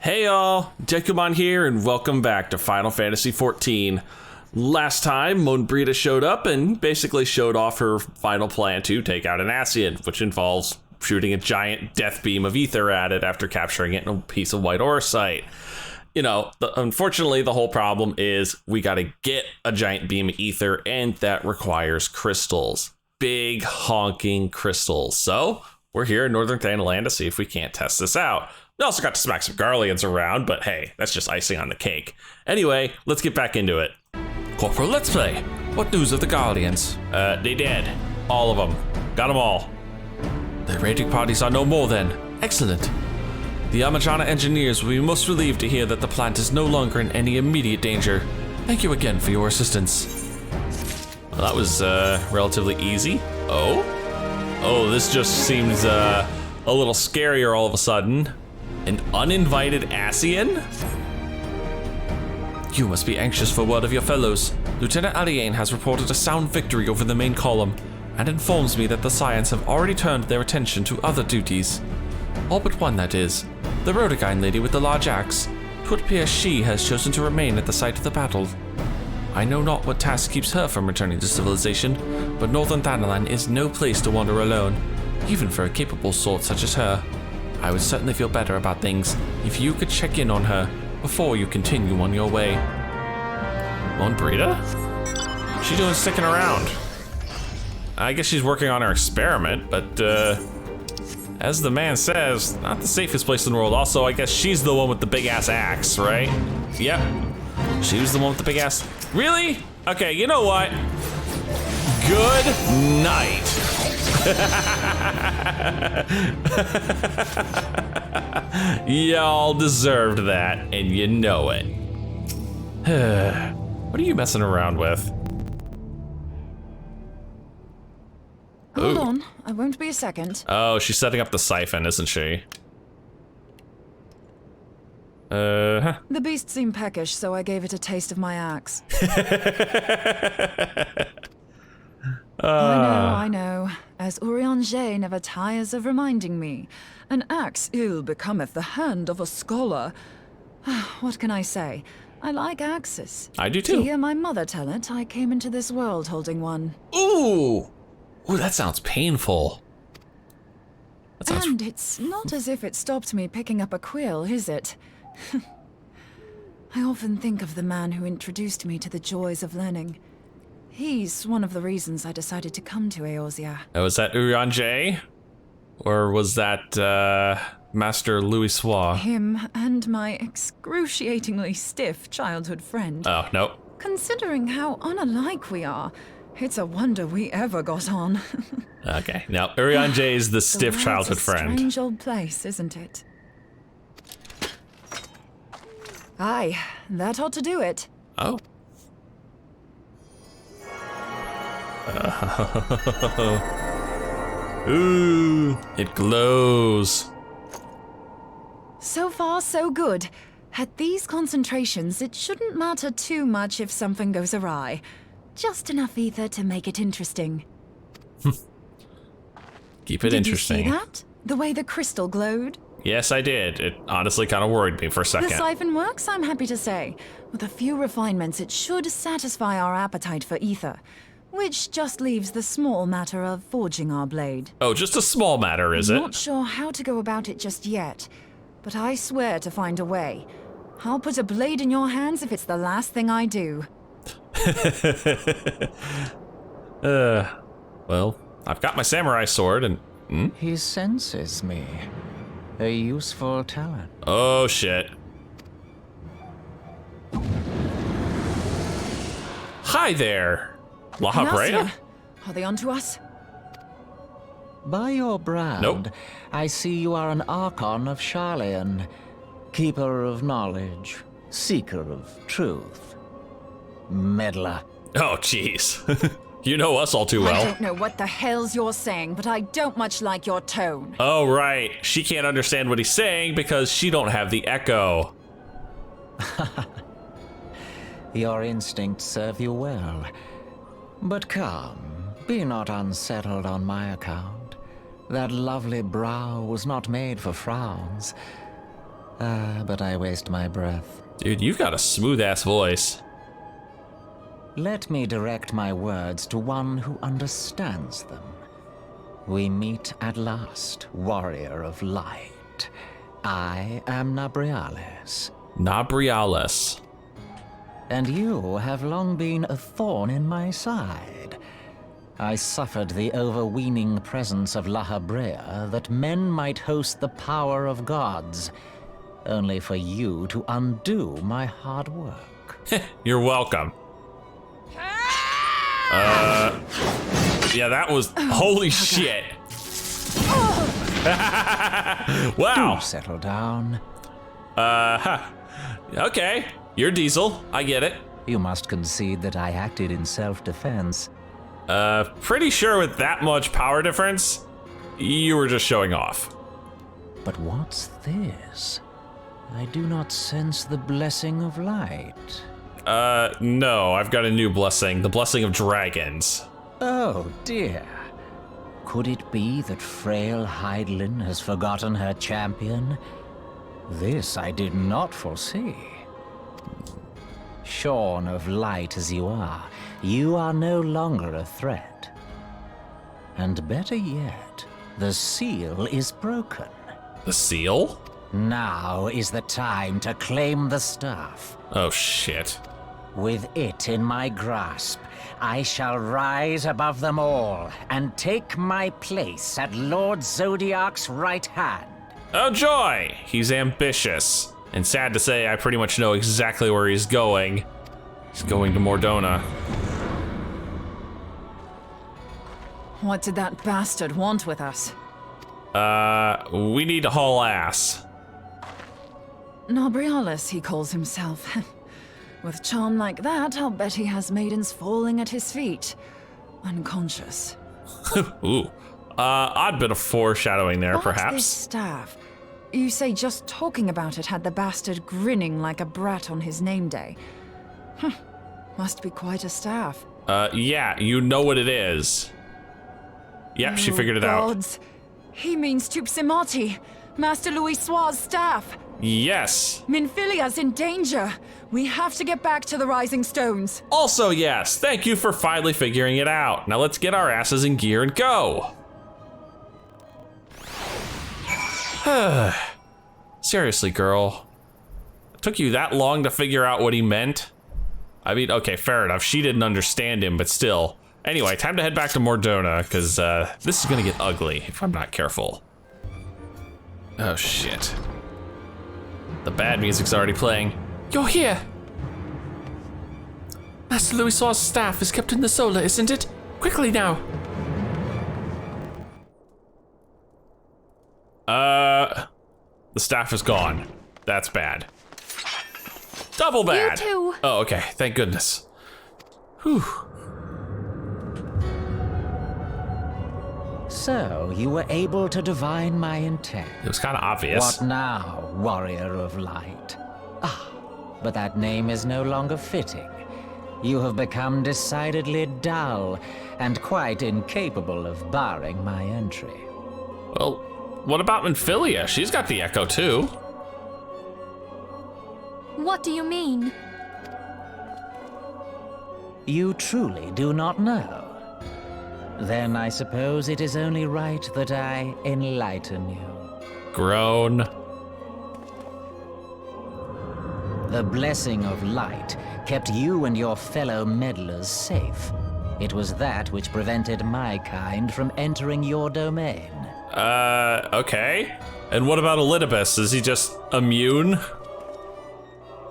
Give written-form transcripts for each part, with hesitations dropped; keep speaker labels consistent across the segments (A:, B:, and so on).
A: Hey y'all, Dekumon here, and welcome back to Final Fantasy XIV. Last time, Monbrita showed up and basically showed off her final plan to take out an Ascian, which involves shooting a giant death beam of ether at it after capturing it in a piece of white orsite. You know, unfortunately, the whole problem is we gotta get a giant beam of ether, and that requires crystals. Big honking crystals. So, we're here in Northern Thanaland to see if we can't test this out. We also got to smack some Garleans around, but hey, that's just icing on the cake. Anyway, let's get back into it.
B: Corporal, let's play. What news of the Garleans?
A: They dead. All of them. Got them all.
B: The raiding parties are no more then. Excellent. The Amajana engineers will be most relieved to hear that the plant is no longer in any immediate danger. Thank you again for your assistance.
A: Well, that was relatively easy. Oh, this just seems a little scarier all of a sudden. An uninvited Ascian?
B: You must be anxious for word of your fellows. Lieutenant Aliane has reported a sound victory over the main column, and informs me that the Scions have already turned their attention to other duties. All but one, that is. The Rhodogine lady with the large axe. 'Twould appear she has chosen to remain at the site of the battle. I know not what task keeps her from returning to civilization, but Northern Thanalan is no place to wander alone, even for a capable sort such as her. I would certainly feel better about things if you could check in on her before you continue on your way.
A: Monbrita? What's she doing sticking around? I guess she's working on her experiment, but as the man says, not the safest place in the world. Also, I guess she's the one with the big ass axe, right? Yep. She was the one with the big ass. Really? Okay, you know what? Good night. Y'all deserved that, and you know it. What are you messing around with?
C: Hold on, I won't be a second.
A: Oh, she's setting up the siphon, isn't she?
C: The beast seemed peckish, so I gave it a taste of my axe. I know. As Eorzea never tires of reminding me, an axe ill becometh the hand of a scholar. What can I say? I like axes.
A: I do too.
C: To hear my mother tell it, I came into this world holding one.
A: Ooh, that sounds painful.
C: And it's not as if it stopped me picking up a quill, is it? I often think of the man who introduced me to the joys of learning. He's one of the reasons I decided to come to Eorzea.
A: Oh, was that Eorzea? Or was that, Master Louis Soir?
C: Him and my excruciatingly stiff childhood friend.
A: Oh, no.
C: Considering how unalike we are, it's a wonder we ever got on.
A: Okay, now Eorzea is the stiff childhood friend.
C: A strange old place, isn't it? Aye, that ought to do it.
A: Oh. Ooh, it glows.
C: So far, so good. At these concentrations, it shouldn't matter too much if something goes awry. Just enough ether to make it interesting.
A: Keep it interesting.
C: Did you see that? The way the crystal glowed?
A: Yes, I did. It honestly kind of worried me for a second.
C: The siphon works, I'm happy to say. With a few refinements, it should satisfy our appetite for ether. Which just leaves the small matter of forging our blade.
A: Oh, just a small matter, is it?
C: I'm not sure how to go about it just yet, but I swear to find a way. I'll put a blade in your hands if it's the last thing I do.
A: Well, I've got my samurai sword and...
D: He senses me. A useful talent.
A: Oh, shit. Hi there. La Habrea?
C: Are they onto us?
D: By your brand,
A: Nope.
D: I see you are an Archon of Scion, keeper of knowledge, seeker of truth, meddler.
A: Oh, jeez. You know us all too well.
C: I don't know what the hell's you're saying, but I don't much like your tone.
A: Oh, right. She can't understand what he's saying because she don't have the echo.
D: Your instincts serve you well. But come, be not unsettled on my account. That lovely brow was not made for frowns. But I waste my breath.
A: Dude, you've got a smooth-ass voice.
D: Let me direct my words to one who understands them. We meet at last, warrior of light. I am Nabriales.
A: Nabriales.
D: And you have long been a thorn in my side. I suffered the overweening presence of Lahabrea that men might host the power of gods, only for you to undo my hard work.
A: You're welcome. Yeah, that was... holy shit. Wow.
D: Do settle down.
A: Okay. You're Diesel. I get it.
D: You must concede that I acted in self-defense.
A: Pretty sure with that much power difference, you were just showing off.
D: But what's this? I do not sense the blessing of light.
A: No, I've got a new blessing. The blessing of dragons.
D: Oh dear. Could it be that frail Hydaelyn has forgotten her champion? This I did not foresee. Shorn of light as you are no longer a threat. And better yet, the seal is broken.
A: The seal?
D: Now is the time to claim the staff.
A: Oh shit.
D: With it in my grasp, I shall rise above them all and take my place at Lord Zodiac's right hand.
A: Oh joy! He's ambitious. And sad to say, I pretty much know exactly where he's going. He's going to Mordona.
C: What did that bastard want with us?
A: We need to haul ass.
C: Nabriales, he calls himself. With charm like that, I'll bet he has maidens falling at his feet. Unconscious.
A: Ooh. Odd bit of foreshadowing there,
C: But
A: perhaps.
C: this staff. You say just talking about it had the bastard grinning like a brat on his name day. Must be quite a staff.
A: Yeah, you know what it is. Yep, she figured it out.
C: Gods. He means Tupsimati, Master Louis Soir's staff.
A: Yes.
C: Minfilia's in danger. We have to get back to the Rising Stones.
A: Also, yes. Thank you for finally figuring it out. Now let's get our asses in gear and go. Seriously, girl. It took you that long to figure out what he meant? I mean, okay, fair enough. She didn't understand him, but still. Anyway, time to head back to Mordona, because this is gonna get ugly if I'm not careful. Oh, shit. The bad music's already playing.
B: You're here! Master Louis Soir's staff is kept in the solar, isn't it? Quickly now!
A: The staff is gone. That's bad. Double bad.
E: You too.
A: Oh, okay. Thank goodness. Whew.
D: So, you were able to divine my intent.
A: It was kind of obvious.
D: What now, warrior of light? But that name is no longer fitting. You have become decidedly dull and quite incapable of barring my entry.
A: Well, what about Minfilia? She's got the echo too.
E: What do you mean?
D: You truly do not know? Then I suppose it is only right that I enlighten you.
A: Grown.
D: The blessing of light kept you and your fellow meddlers safe. It was that which prevented my kind from entering your domain.
A: Okay. And what about Elidibus? Is he just immune?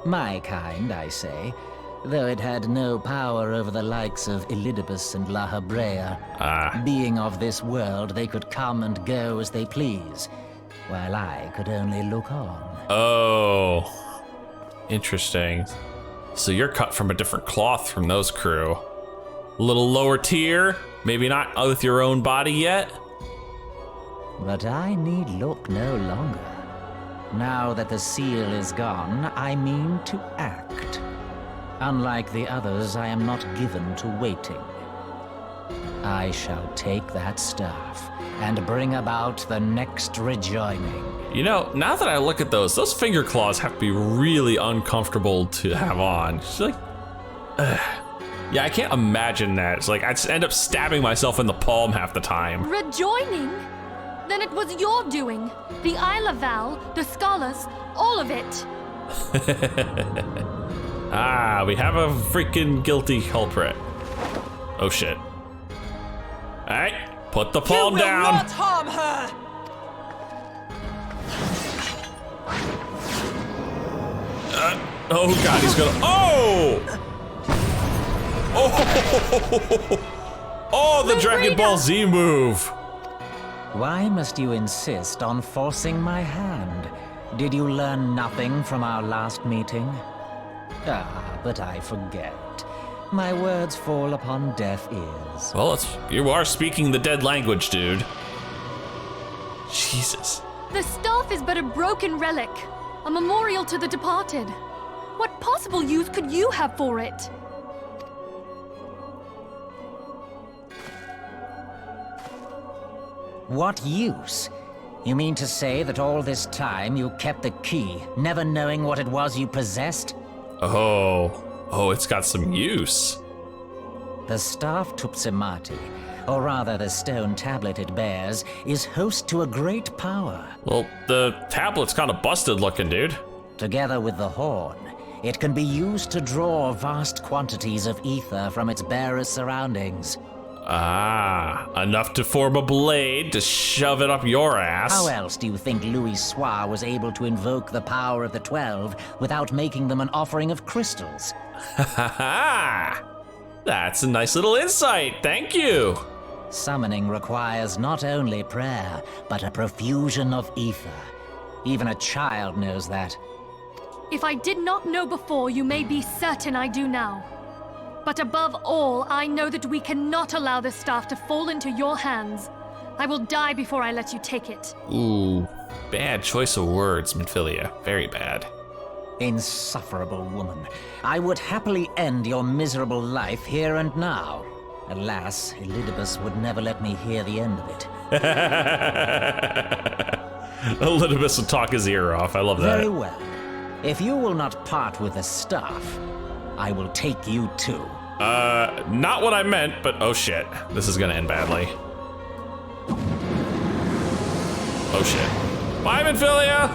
D: My kind, I say, though it had no power over the likes of Elidibus and Lahabrea. Being of this world, they could come and go as they please, while I could only look on.
A: Oh. Interesting. So you're cut from a different cloth from those crew. A little lower tier, maybe not with your own body yet.
D: But I need look no longer. Now that the seal is gone, I mean to act. Unlike the others, I am not given to waiting. I shall take that staff and bring about the next rejoining.
A: You know, now that I look at those finger claws have to be really uncomfortable to have on. It's like, yeah, I can't imagine that. It's like I'd end up stabbing myself in the palm half the time.
E: Rejoining? Then it was your doing. The Isle of Val, the scholars, all of it.
A: Ah, we have a freaking guilty culprit. Oh shit. Alright, put the palm down.
F: You will not harm her!
A: Oh god, he's gonna. Oh! Oh! Oh, the Dragon Ball Z move!
D: Why must you insist on forcing my hand? Did you learn nothing from our last meeting? Ah, but I forget. My words fall upon deaf ears.
A: Well, you are speaking the dead language, dude. Jesus.
E: The staff is but a broken relic, a memorial to the departed. What possible use could you have for it?
D: What use? You mean to say that all this time you kept the key, never knowing what it was you possessed?
A: Oh, it's got some use.
D: The staff Tupsimati, or rather the stone tablet it bears, is host to a great power.
A: Well, the tablet's kind of busted looking, dude.
D: Together with the horn, it can be used to draw vast quantities of ether from its bearer's surroundings.
A: Ah, enough to form a blade to shove it up your ass.
D: How else do you think Louis Soir was able to invoke the power of the 12 without making them an offering of crystals?
A: Ha ha ha! That's a nice little insight, thank you!
D: Summoning requires not only prayer, but a profusion of ether. Even a child knows that.
E: If I did not know before, you may be certain I do now. But above all, I know that we cannot allow this staff to fall into your hands. I will die before I let you take it.
A: Ooh, bad choice of words, Minfilia. Very bad.
D: Insufferable woman. I would happily end your miserable life here and now. Alas, Elidibus would never let me hear the end of it.
A: Elidibus would talk his ear off. I love that.
D: Very well. If you will not part with the staff, I will take you too.
A: Not what I meant, but oh shit. This is gonna end badly. Oh shit. Bye, Minfilia!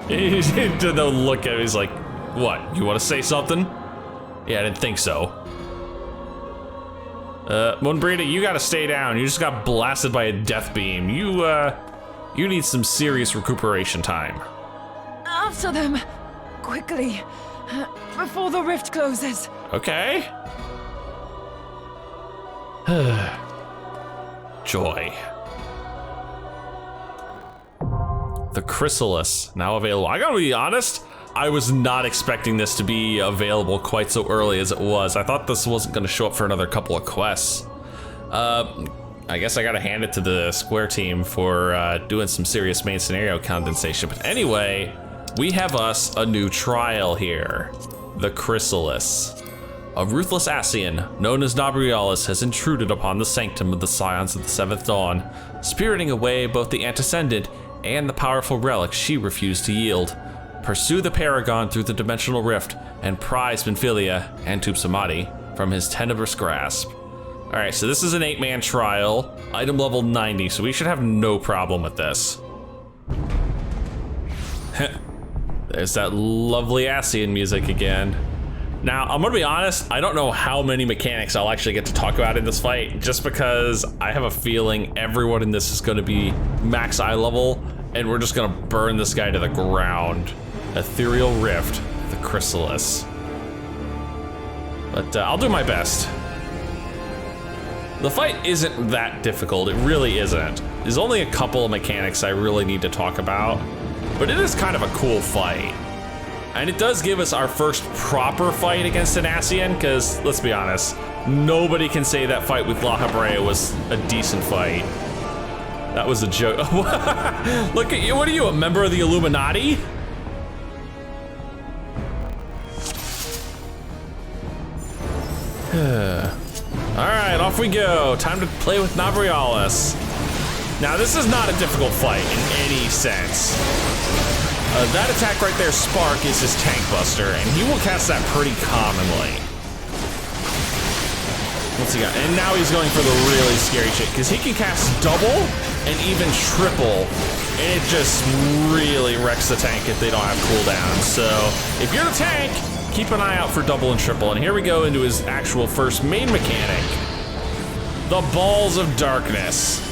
A: He did the look at me, he's like, what, you wanna say something? Yeah, I didn't think so. Moonbrita, you gotta stay down. You just got blasted by a death beam. You need some serious recuperation time.
C: After them! Quickly! Before the rift closes!
A: Okay. Joy. The Chrysalis, now available. I gotta be honest, I was not expecting this to be available quite so early as it was. I thought this wasn't gonna show up for another couple of quests. I guess I gotta hand it to the Square team for doing some serious main scenario condensation. But anyway, we have us a new trial here. The Chrysalis. A ruthless Ascian, known as Nabrialis, has intruded upon the sanctum of the Scions of the Seventh Dawn, spiriting away both the Antecedent and the powerful relic she refused to yield. Pursue the Paragon through the dimensional rift and prize Minfilia and Tupsimati from his tenebrous grasp. Alright, so this is an 8-man trial, item level 90, so we should have no problem with this. There's that lovely Ascian music again. Now, I'm gonna be honest, I don't know how many mechanics I'll actually get to talk about in this fight, just because I have a feeling everyone in this is gonna be max eye level, and we're just gonna burn this guy to the ground. Ethereal Rift, the Chrysalis. But I'll do my best. The fight isn't that difficult, it really isn't. There's only a couple of mechanics I really need to talk about, but it is kind of a cool fight. And it does give us our first proper fight against an Ascian, because let's be honest, nobody can say that fight with La Habrea was a decent fight. That was a joke. Look at you, what are you, a member of the Illuminati? Alright, off we go. Time to play with Nabrialis. Now, this is not a difficult fight in any sense. That attack right there, Spark, is his tank buster, and he will cast that pretty commonly. What's he got? And now he's going for the really scary shit, because he can cast double and even triple, and it just really wrecks the tank if they don't have cooldown. So, if you're the tank, keep an eye out for double and triple. And here we go into his actual first main mechanic, the Balls of Darkness.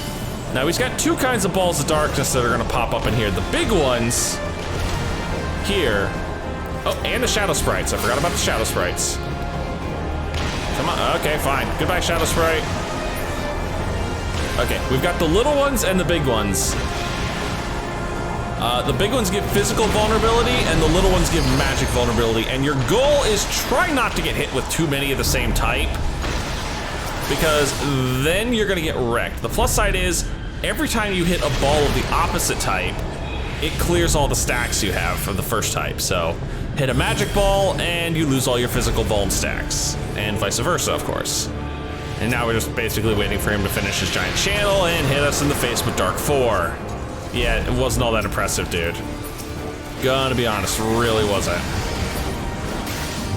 A: Now, he's got two kinds of Balls of Darkness that are gonna pop up in here. The big ones here. Oh, and the Shadow Sprites. I forgot about the Shadow Sprites. Come on, okay, fine. Goodbye, Shadow Sprite. Okay, we've got the little ones and the big ones. The big ones give physical vulnerability and the little ones give magic vulnerability. And your goal is try not to get hit with too many of the same type, because then you're gonna get wrecked. The plus side is, every time you hit a ball of the opposite type, it clears all the stacks you have from the first type. So hit a magic ball and you lose all your physical vuln stacks, and vice versa, of course. And now we're just basically waiting for him to finish his giant channel and hit us in the face with Dark 4. Yeah, it wasn't all that impressive, dude. Gonna be honest, really wasn't.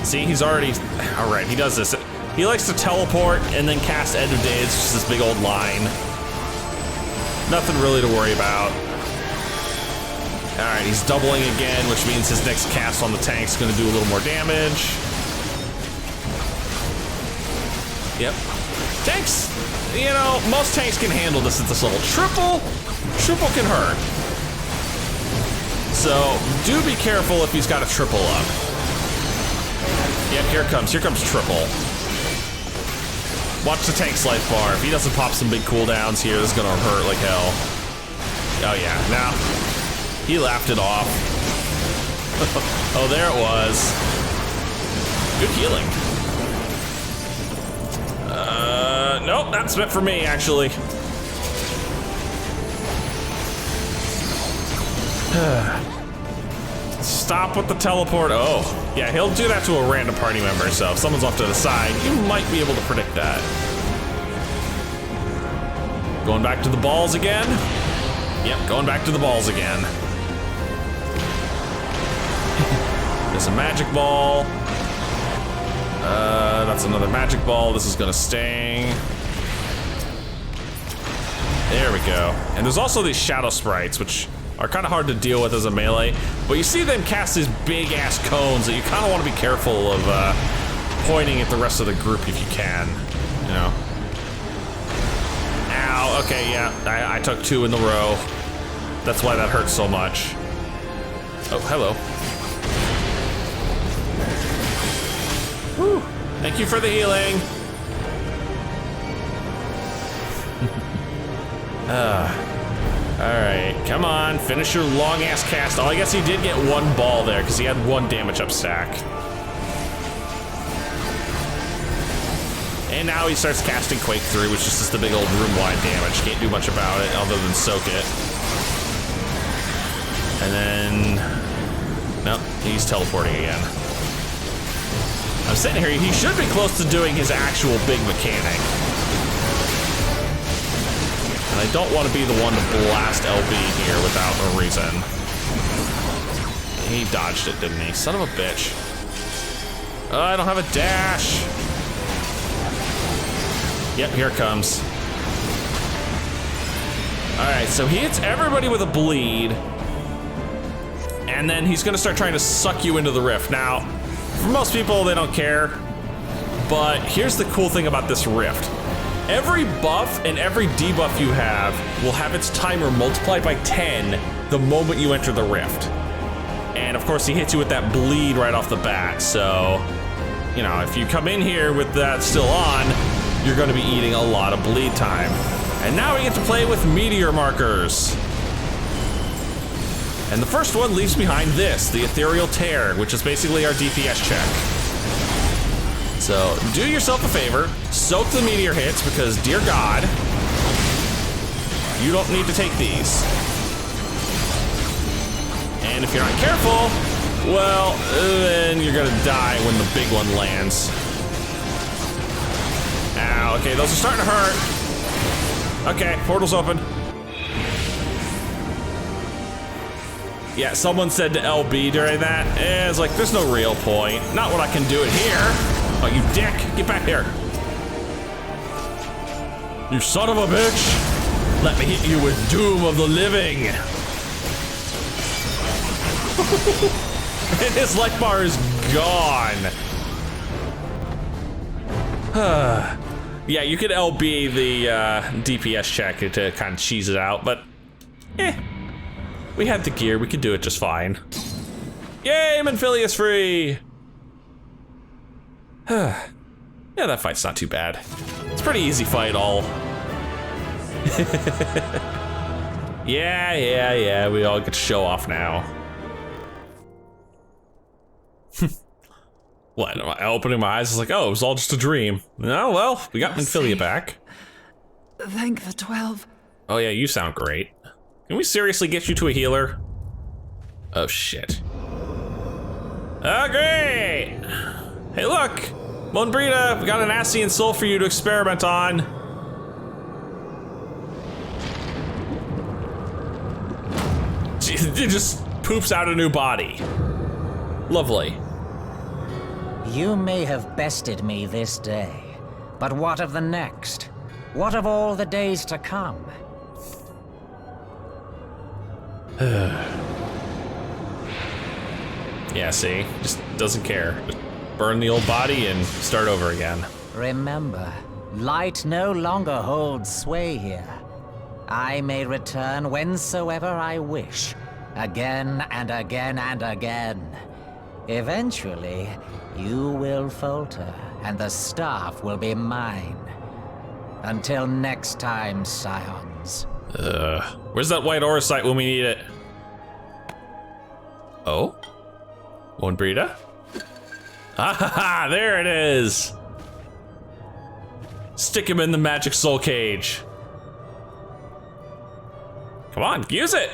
A: See, he's already, all right, he does this. He likes to teleport and then cast End of Days, just this big old line. Nothing really to worry about. All right, he's doubling again, which means his next cast on the tank's gonna do a little more damage. Yep. Tanks, you know, most tanks can handle this at this level. Triple can hurt. So do be careful if he's got a triple up. Yep, here comes triple. Watch the tank's life bar. If he doesn't pop some big cooldowns here, this is gonna hurt like hell. Oh yeah, now he laughed it off. Oh, there it was. Good healing. Nope, that's meant for me, actually. Stop with the teleport. Oh, yeah, he'll do that to a random party member, so if someone's off to the side, you might be able to predict that. Going back to the balls again. Yep, going back to the balls again. There's a magic ball. That's another magic ball. This is gonna sting. There we go. And there's also these shadow sprites, which are kind of hard to deal with as a melee, but you see them cast these big ass cones that you kind of want to be careful of pointing at the rest of the group if you can, you know. Ow, okay, yeah, I took two in the row. That's why that hurts so much. Oh, hello. Whew. Thank you for the healing. Alright, come on, finish your long ass cast. Oh, I guess he did get one ball there because he had one damage up stack. And now he starts casting Quake 3, which is just the big old room-wide damage. Can't do much about it other than soak it. And then, nope, he's teleporting again. I'm sitting here, he should be close to doing his actual big mechanic. And I don't want to be the one to blast LB here without a reason. He dodged it, didn't he? Son of a bitch. Oh, I don't have a dash. Yep, here it comes. All right, so he hits everybody with a bleed. And then he's gonna start trying to suck you into the rift. Now, for most people, they don't care. But here's the cool thing about this rift. Every buff and every debuff you have will have its timer multiplied by 10 the moment you enter the rift. And of course, he hits you with that bleed right off the bat. So, you know, if you come in here with that still on, you're gonna be eating a lot of bleed time. And now we get to play with meteor markers. And the first one leaves behind this, the Ethereal Tear, which is basically our DPS check. So do yourself a favor, soak the meteor hits because, dear God, you don't need to take these. And if you're not careful, well, then you're gonna die when the big one lands. now. Okay, those are starting to hurt. Okay, portal's open. Yeah, someone said to LB during that. It's like, there's no real point. Not when I can do it here. Oh, you dick. Get back here. You son of a bitch. Let me hit you with Doom of the Living. And his life bar is gone. Yeah, you could LB the DPS check to kind of cheese it out, but we had the gear, we could do it just fine. Yay, Manphilius free! Yeah, that fight's not too bad. It's a pretty easy fight all. Yeah, we all get to show off now. What, am I opening my eyes? It's like, oh, it was all just a dream. Oh, well, we got Manphilia back.
C: Thank the 12.
A: Oh yeah, you sound great. Can we seriously get you to a healer? Oh shit. Oh great! Hey look! Monbrita, we got an Ascian soul for you to experiment on. It just poops out a new body. Lovely.
D: You may have bested me this day, but what of the next? What of all the days to come?
A: Yeah, see? Just doesn't care. Just burn the old body and start over again.
D: Remember, light no longer holds sway here. I may return whensoever I wish, again and again and again. Eventually, you will falter, and the staff will be mine. Until next time, Scions.
A: Where's that white aura site when we need it? Oh? Monbrita? Ah ha ha! There it is! Stick him in the magic soul cage. Come on, use it!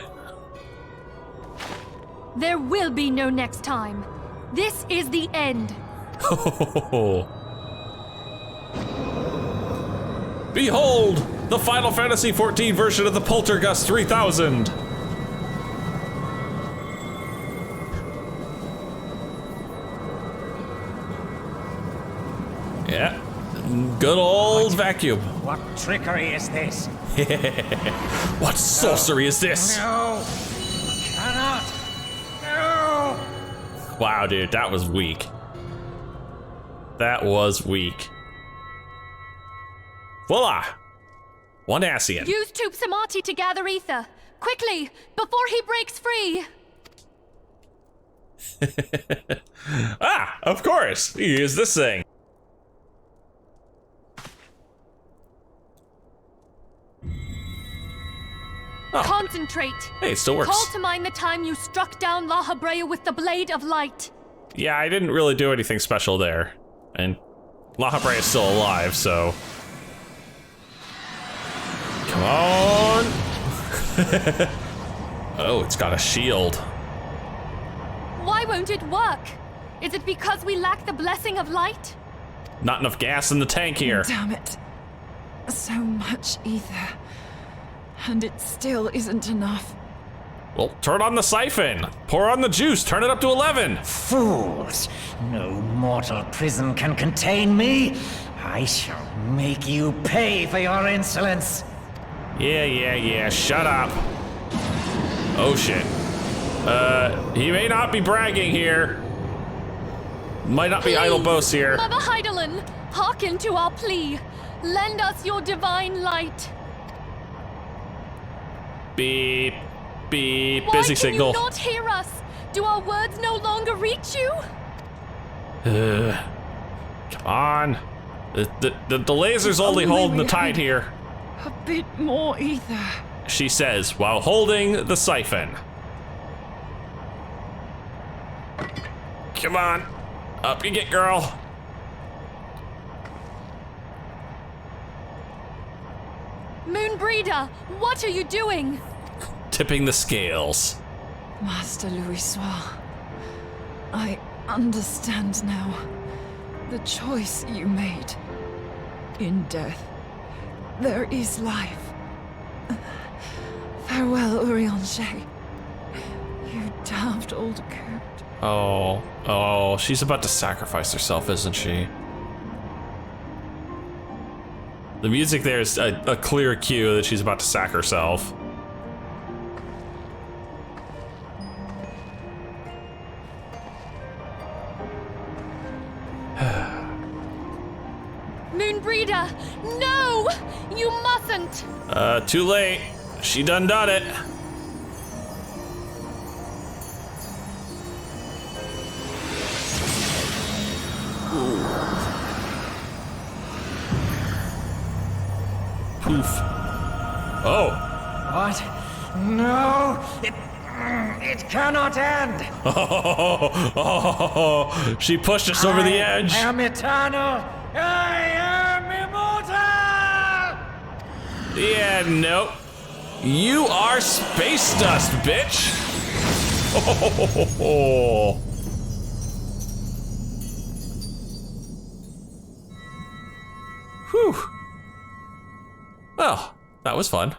E: There will be no next time. This is the end.
A: Behold, the Final Fantasy XIV version of the Poltergust 3000. Yeah, good old vacuum.
D: What trickery is this?
A: What sorcery is this?
D: No! Cannot! No!
A: Wow, dude, that was weak. That was weak. Voila! One Ascian.
E: Use Tube Samati to gather ether. Quickly, before he breaks free.
A: Ah, of course. You use this thing. Oh.
E: Concentrate.
A: Hey, it still works.
E: Call to mind the time you struck down La Habrea with the Blade of Light.
A: Yeah, I didn't really do anything special there. And La Habrea is still alive, so... Come on! Oh, it's got a shield.
E: Why won't it work? Is it because we lack the blessing of light?
A: Not enough gas in the tank here.
C: Damn it. So much ether. And it still isn't enough.
A: Well, turn on the siphon. Pour on the juice. Turn it up to 11.
D: Fools! No mortal prison can contain me. I shall make you pay for your insolence.
A: Yeah. Shut up. Oh, shit. He may not be bragging here. Might not be idle boasts here.
E: Mother Heidelin, hearken to our plea. Lend us your divine light.
A: Beep. Beep.
E: Why
A: Busy
E: can
A: signal.
E: you not hear us? Do our words no longer reach you?
A: Come on. The laser's only holding the tide here.
C: A bit more ether.
A: She says, while holding the siphon. Come on. Up you get, girl.
E: Moonbreeder, what are you doing?
A: Tipping the scales.
C: Master Louisoix, I understand now. The choice you made. In death, there is life. Farewell, Eorzea. You daft old coot.
A: Oh, she's about to sacrifice herself, isn't she? The music there is a clear cue that she's about to sack herself.
E: Moonbreeder, no! You mustn't!
A: Too late. She done it. Poof. Oh.
D: What? No! It cannot end!
A: Oh, she pushed us over the edge.
D: I am eternal! I am immortal!
A: Yeah, nope. You are space dust, bitch. Oh. Whew. Well, that was fun.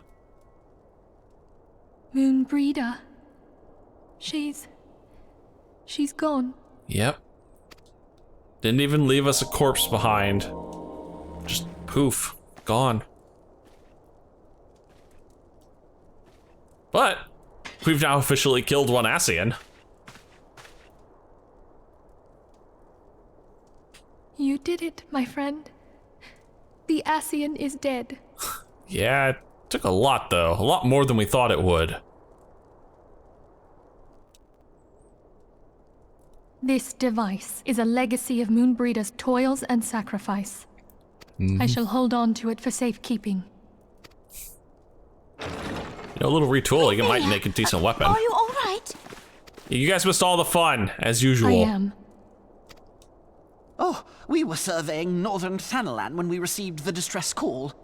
E: Moonbreeder. She's gone.
A: Yep. Didn't even leave us a corpse behind. Just poof, gone. But we've now officially killed one Ascian.
E: You did it, my friend. The Ascian is dead.
A: Yeah, it took a lot though. A lot more than we thought it would.
E: This device is a legacy of Moonbreeder's toils and sacrifice. I shall hold on to it for safekeeping.
A: You know, a little retooling, it might make a decent weapon.
F: Are you all right?
A: You guys missed all the fun, as usual.
E: I am.
F: Oh, we were surveying northern Thanalan when we received the distress call.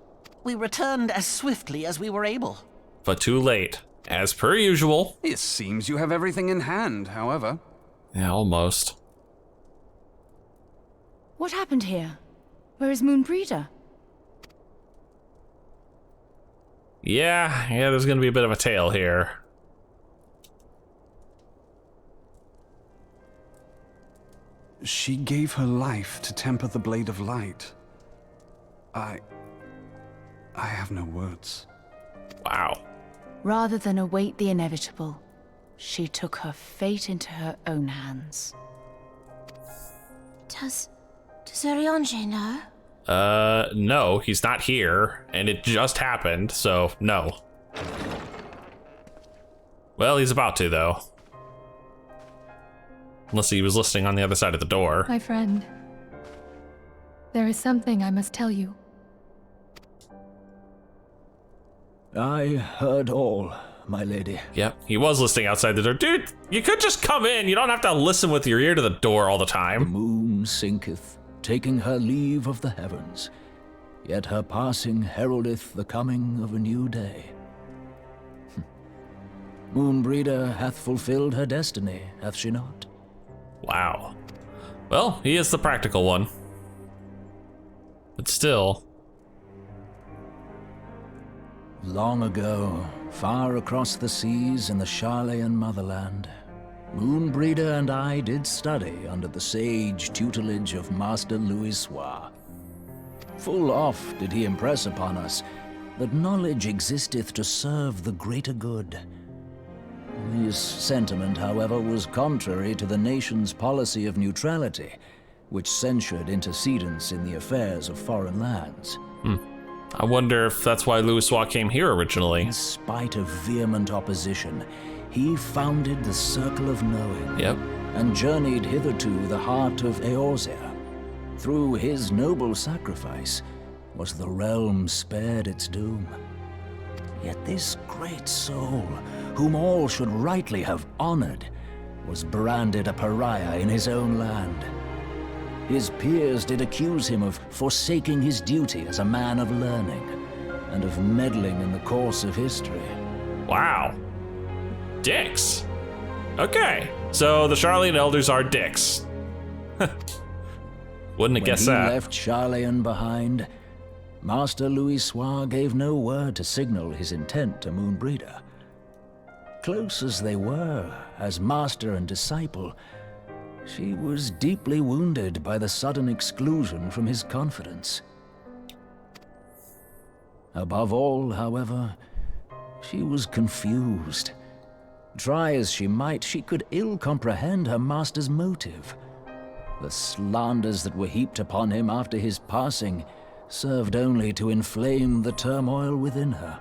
F: We returned as swiftly as we were able.
A: But too late, as per usual.
G: It seems you have everything in hand, however.
A: Yeah, almost.
H: What happened here? Where is Moonbreeder?
A: Yeah, there's gonna be a bit of a tale here.
G: She gave her life to temper the blade of light. I have no words.
A: Wow.
H: Rather than await the inevitable, she took her fate into her own hands.
I: Does Eorzea know?
A: No, he's not here, and it just happened, so no. Well, he's about to, though. Unless he was listening on the other side of the door.
E: My friend, there is something I must tell you.
J: I heard all, my lady.
A: Yep, he was listening outside the door. Dude, you could just come in. You don't have to listen with your ear to the door all the
J: The
A: time.
J: moon sinketh, taking her leave of the heavens, yet her passing heraldeth the coming of a new day. Moonbreeder hath fulfilled her destiny, hath she not?
A: Wow. Well, he is the practical one. But still.
J: Long ago, far across the seas in the Garlean motherland, Moonbreeder and I did study under the sage tutelage of Master Louisoix. Full oft did he impress upon us that knowledge existeth to serve the greater good. His sentiment, however, was contrary to the nation's policy of neutrality, which censured intercedence in the affairs of foreign lands.
A: I wonder if that's why Louisoix came here originally.
J: In spite of vehement opposition, he founded the Circle of Knowing.
A: Yep.
J: And journeyed hitherto the heart of Eorzea. Through his noble sacrifice was the realm spared its doom. Yet this great soul, whom all should rightly have honored, was branded a pariah in his own land. His peers did accuse him of forsaking his duty as a man of learning, and of meddling in the course of history.
A: Wow. Dicks. Okay, so the Garlean elders are dicks. Wouldn't have guessed
J: When
A: that.
J: he left Garlean behind, Master Louisoix gave no word to signal his intent to Moonbreeder. Close as they were, as master and disciple, she was deeply wounded by the sudden exclusion from his confidence. Above all, however, she was confused. Try as she might, she could ill comprehend her master's motive. The slanders that were heaped upon him after his passing served only to inflame the turmoil within her.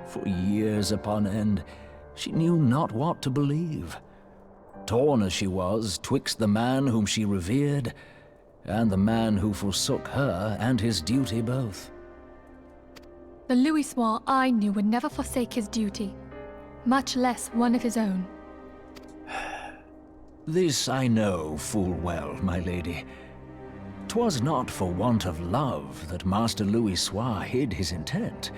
J: For years upon end, she knew not what to believe. Torn as she was twixt the man whom she revered and the man who forsook her and his duty both.
E: The Louisoix I knew would never forsake his duty, much less one of his own.
J: This I know full well, my lady. 'Twas not for want of love that Master Louisoix hid his intent.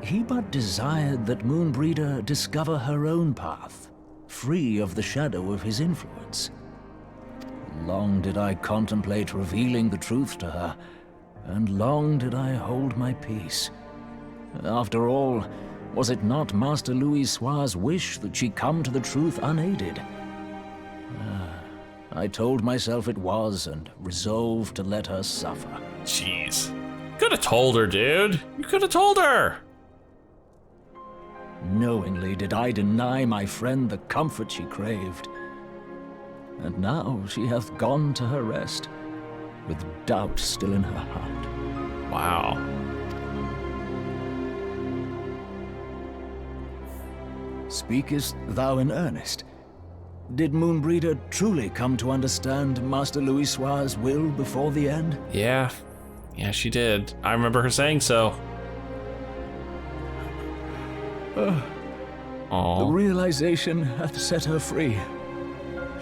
J: He but desired that Moonbreeder discover her own path, free of the shadow of his influence. Long did I contemplate revealing the truth to her, and long did I hold my peace. After all, was it not Master Louisoix's wish that she come to the truth unaided? I told myself it was, and resolved to let her suffer.
A: Jeez. Could have told her, dude. You could have told her.
J: Knowingly did I deny my friend the comfort she craved. And now she hath gone to her rest, with doubt still in her heart.
A: Wow.
J: Speakest thou in earnest? Did Moonbreeder truly come to understand Master Louisoix's will before the end?
A: Yeah, she did. I remember her saying so.
J: The realization hath set her free.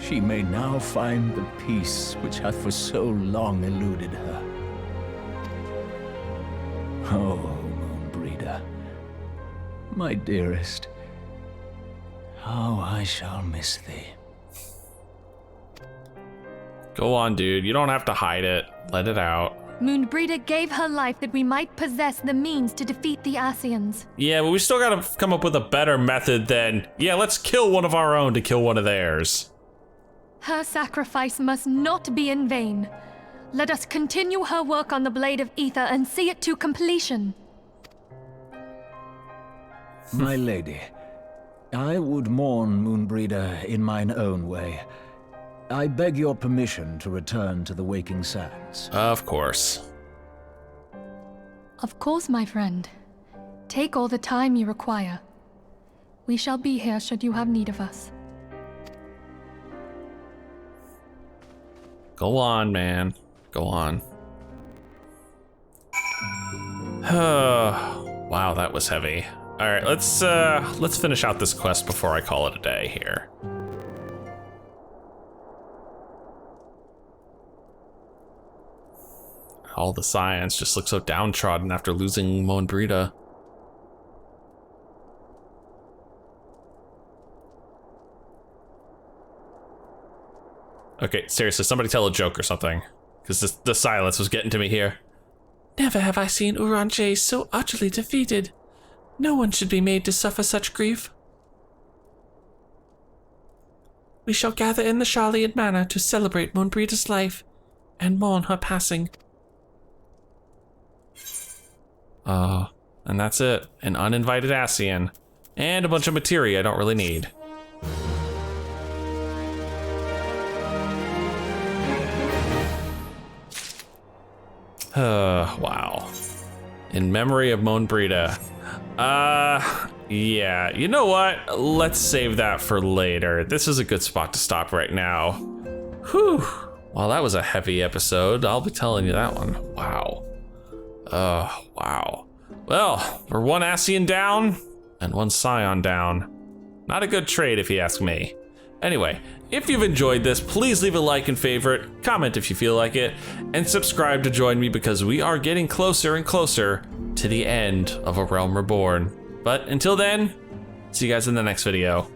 J: She may now find the peace which hath for so long eluded her. Oh, Moonbreeder, my dearest, how I shall miss thee.
A: Go on, dude. You don't have to hide it. Let it out.
E: Moonbreeder gave her life that we might possess the means to defeat the Ascians.
A: Yeah, but we still gotta come up with a better method than, yeah, let's kill one of our own to kill one of theirs.
E: Her sacrifice must not be in vain. Let us continue her work on the Blade of Ether and see it to completion.
J: My lady, I would mourn Moonbreeder in mine own way. I beg your permission to return to the Waking Sands.
A: Of course.
E: Of course, my friend. Take all the time you require. We shall be here should you have need of us.
A: Go on, man. Go on. Wow, that was heavy. All right, let's finish out this quest before I call it a day here. All the Scions just look so downtrodden after losing Moonbreeder. Okay, seriously, somebody tell a joke or something, because the silence was getting to me here.
B: Never have I seen Eorzea so utterly defeated. No one should be made to suffer such grief. We shall gather in the Garlean Manor to celebrate Moonbreeder's life and mourn her passing.
A: And that's it. An uninvited Ascian. And a bunch of materia I don't really need. Wow. In memory of Moonbreeder. Yeah, you know what? Let's save that for later. This is a good spot to stop right now. Whew. Well, that was a heavy episode. I'll be telling you that one. Wow. Wow. Well, we're one Ascian down and one Scion down. Not a good trade if you ask me. Anyway, if you've enjoyed this, please leave a like and favorite, comment if you feel like it, and subscribe to join me because we are getting closer and closer to the end of A Realm Reborn. But until then, see you guys in the next video.